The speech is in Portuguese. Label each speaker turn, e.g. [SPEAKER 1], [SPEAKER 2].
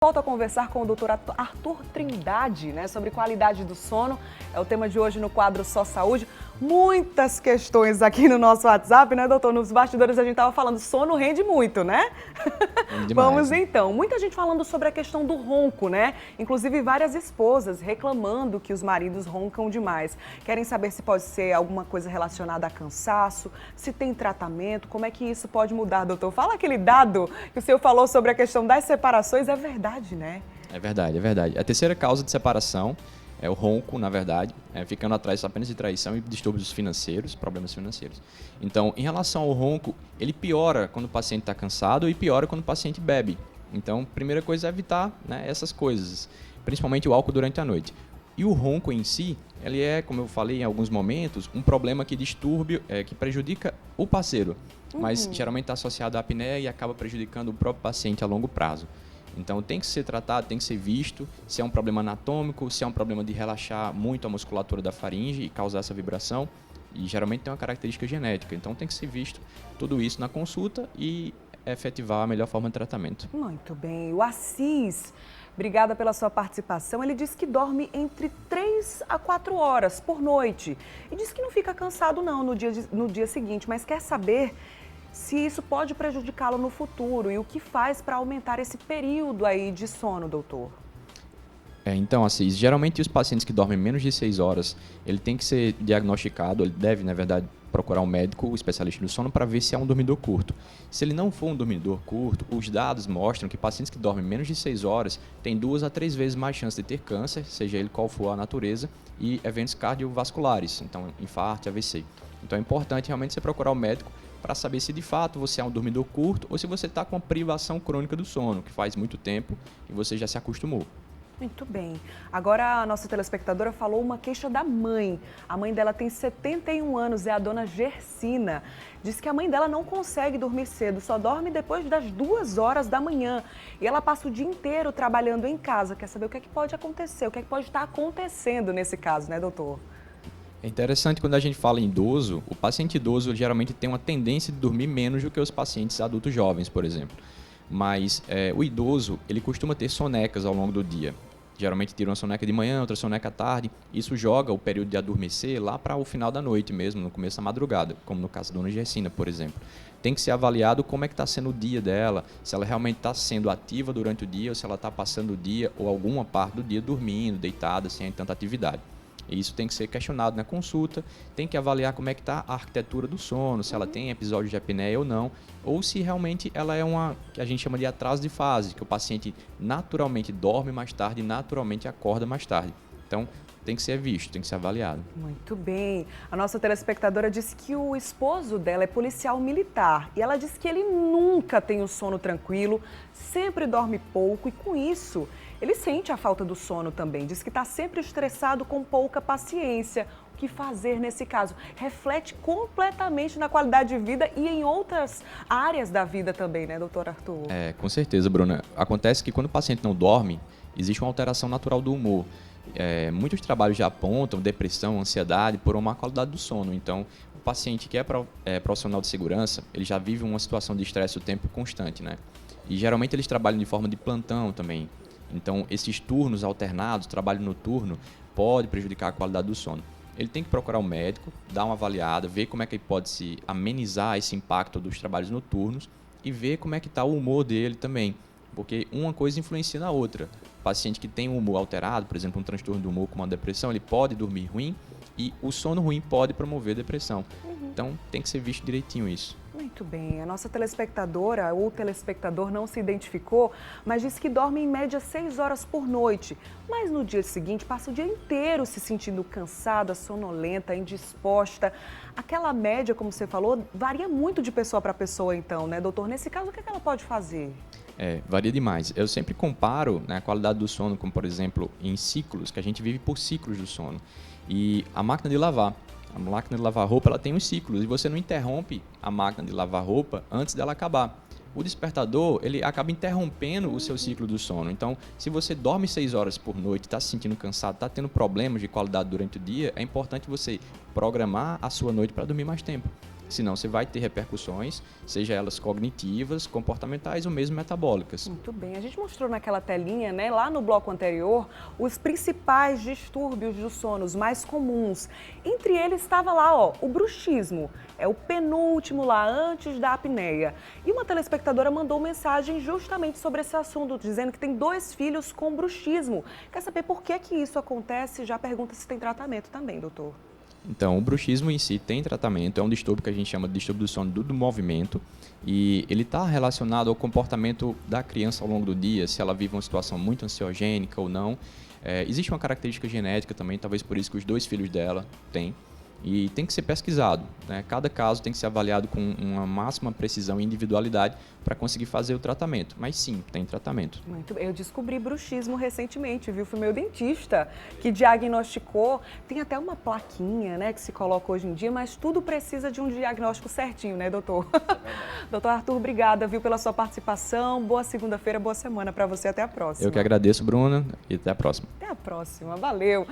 [SPEAKER 1] Volto a conversar com o doutor Arthur Trindade, né, sobre qualidade do sono. É o tema de hoje no quadro Só Saúde. Muitas questões aqui no nosso WhatsApp, né, doutor? Nos bastidores a gente estava falando, sono rende muito, né?
[SPEAKER 2] Demais,
[SPEAKER 1] Vamos
[SPEAKER 2] né?
[SPEAKER 1] então. Muita gente falando sobre a questão do ronco, né? Inclusive várias esposas reclamando que os maridos roncam demais. Querem saber se pode ser alguma coisa relacionada a cansaço, se tem tratamento, como é que isso pode mudar, doutor? Fala aquele dado que o senhor falou sobre a questão das separações, é verdade, né?
[SPEAKER 2] É verdade, é verdade. A terceira causa de separação é o ronco, na verdade, ficando atrás apenas de traição e distúrbios financeiros, problemas financeiros. Então, em relação ao ronco, ele piora quando o paciente está cansado e piora quando o paciente bebe. Então, primeira coisa é evitar, né, essas coisas, principalmente o álcool durante a noite. E o ronco em si, ele é, como eu falei em alguns momentos, um problema que que prejudica o parceiro, mas geralmente está associado à apneia e acaba prejudicando o próprio paciente a longo prazo. Então tem que ser tratado, tem que ser visto se é um problema anatômico, se é um problema de relaxar muito a musculatura da faringe e causar essa vibração. E geralmente tem uma característica genética, então tem que ser visto tudo isso na consulta e efetivar a melhor forma de tratamento.
[SPEAKER 1] Muito bem. O Assis, obrigada pela sua participação. Ele diz que dorme entre 3 a 4 horas por noite. E diz que não fica cansado não no dia seguinte, mas quer saber se isso pode prejudicá-lo no futuro e o que faz para aumentar esse período aí de sono, doutor.
[SPEAKER 2] Então, Assis, geralmente os pacientes que dormem menos de 6 horas, ele tem que ser diagnosticado, ele deve, na verdade, procurar um médico, um especialista do sono, para ver se é um dormidor curto. Se ele não for um dormidor curto, os dados mostram que pacientes que dormem menos de 6 horas têm 2 a 3 vezes mais chance de ter câncer, seja ele qual for a natureza, e eventos cardiovasculares, então infarto, AVC. Então é importante realmente você procurar o médico para saber se de fato você é um dormidor curto ou se você está com uma privação crônica do sono, que faz muito tempo e você já se acostumou.
[SPEAKER 1] Muito bem. Agora a nossa telespectadora falou uma queixa da mãe. A mãe dela tem 71 anos, é a dona Gersina. Diz que a mãe dela não consegue dormir cedo, só dorme depois das 2 horas da manhã. E ela passa o dia inteiro trabalhando em casa. Quer saber o que é que pode acontecer, o que é que pode estar acontecendo nesse caso, né, doutor?
[SPEAKER 2] É interessante quando a gente fala em idoso, o paciente idoso geralmente tem uma tendência de dormir menos do que os pacientes adultos jovens, por exemplo. Mas o idoso, ele costuma ter sonecas ao longo do dia. Geralmente tira uma soneca de manhã, outra soneca à tarde. Isso joga o período de adormecer lá para o final da noite mesmo, no começo da madrugada, como no caso da dona Gersina, por exemplo. Tem que ser avaliado como é que está sendo o dia dela, se ela realmente está sendo ativa durante o dia ou se ela está passando o dia ou alguma parte do dia dormindo, deitada, sem tanta atividade. E isso tem que ser questionado na consulta, tem que avaliar como é que está a arquitetura do sono, se ela tem episódio de apneia ou não, ou se realmente ela é uma que a gente chama de atraso de fase, que o paciente naturalmente dorme mais tarde e naturalmente acorda mais tarde. Então, tem que ser visto, tem que ser avaliado.
[SPEAKER 1] Muito bem. A nossa telespectadora disse que o esposo dela é policial militar e ela disse que ele nunca tem o sono tranquilo, sempre dorme pouco e com isso ele sente a falta do sono também. Diz que está sempre estressado com pouca paciência. O que fazer nesse caso? Reflete completamente na qualidade de vida e em outras áreas da vida também, né, doutor Arthur?
[SPEAKER 2] Com certeza, Bruna. Acontece que quando o paciente não dorme, existe uma alteração natural do humor. Muitos trabalhos já apontam depressão, ansiedade por uma má qualidade do sono. Então, o paciente que é profissional de segurança, ele já vive uma situação de estresse o tempo constante, né? E geralmente eles trabalham de forma de plantão também. Então, esses turnos alternados, trabalho noturno, pode prejudicar a qualidade do sono. Ele tem que procurar um médico, dar uma avaliada, ver como é que ele pode se amenizar esse impacto dos trabalhos noturnos e ver como é que está o humor dele também. Porque uma coisa influencia na outra. O paciente que tem um humor alterado, por exemplo, um transtorno do humor como uma depressão, ele pode dormir ruim e o sono ruim pode promover depressão. Então, tem que ser visto direitinho isso.
[SPEAKER 1] Muito bem. A nossa telespectadora ou telespectador não se identificou, mas disse que dorme em média 6 horas por noite. Mas no dia seguinte passa o dia inteiro se sentindo cansada, sonolenta, indisposta. Aquela média, como você falou, varia muito de pessoa para pessoa então, né, doutor? Nesse caso, o que ela pode fazer?
[SPEAKER 2] Varia demais. Eu sempre comparo, né, a qualidade do sono, como por exemplo, em ciclos, que a gente vive por ciclos do sono. E a máquina de lavar. A máquina de lavar roupa, ela tem uns ciclos e você não interrompe a máquina de lavar roupa antes dela acabar. O despertador, ele acaba interrompendo o seu ciclo do sono. Então, se você dorme 6 horas por noite, está se sentindo cansado, está tendo problemas de qualidade durante o dia, é importante você programar a sua noite para dormir mais tempo. senão você vai ter repercussões, seja elas cognitivas, comportamentais ou mesmo metabólicas.
[SPEAKER 1] Muito bem, a gente mostrou naquela telinha, né, lá no bloco anterior, os principais distúrbios do sono, os mais comuns. Entre eles estava lá, ó, o bruxismo, é o penúltimo lá, antes da apneia. E uma telespectadora mandou mensagem justamente sobre esse assunto, dizendo que tem 2 filhos com bruxismo. Quer saber por que isso acontece? Já pergunta se tem tratamento também, doutor.
[SPEAKER 2] Então, o bruxismo em si tem tratamento, é um distúrbio que a gente chama de distúrbio do sono do movimento, e ele está relacionado ao comportamento da criança ao longo do dia, se ela vive uma situação muito ansiogênica ou não. Existe uma característica genética também, talvez por isso que os 2 filhos dela têm, e tem que ser pesquisado, né? Cada caso tem que ser avaliado com uma máxima precisão e individualidade para conseguir fazer o tratamento. Mas sim, tem tratamento.
[SPEAKER 1] Muito bem. Eu descobri bruxismo recentemente, viu? Foi meu dentista que diagnosticou. Tem até uma plaquinha, né, que se coloca hoje em dia, mas tudo precisa de um diagnóstico certinho, né, doutor? Doutor Arthur, obrigada, viu, pela sua participação. Boa segunda-feira, boa semana para você. Até a próxima.
[SPEAKER 2] Eu que agradeço, Bruna, e até a próxima.
[SPEAKER 1] Até a próxima. Valeu.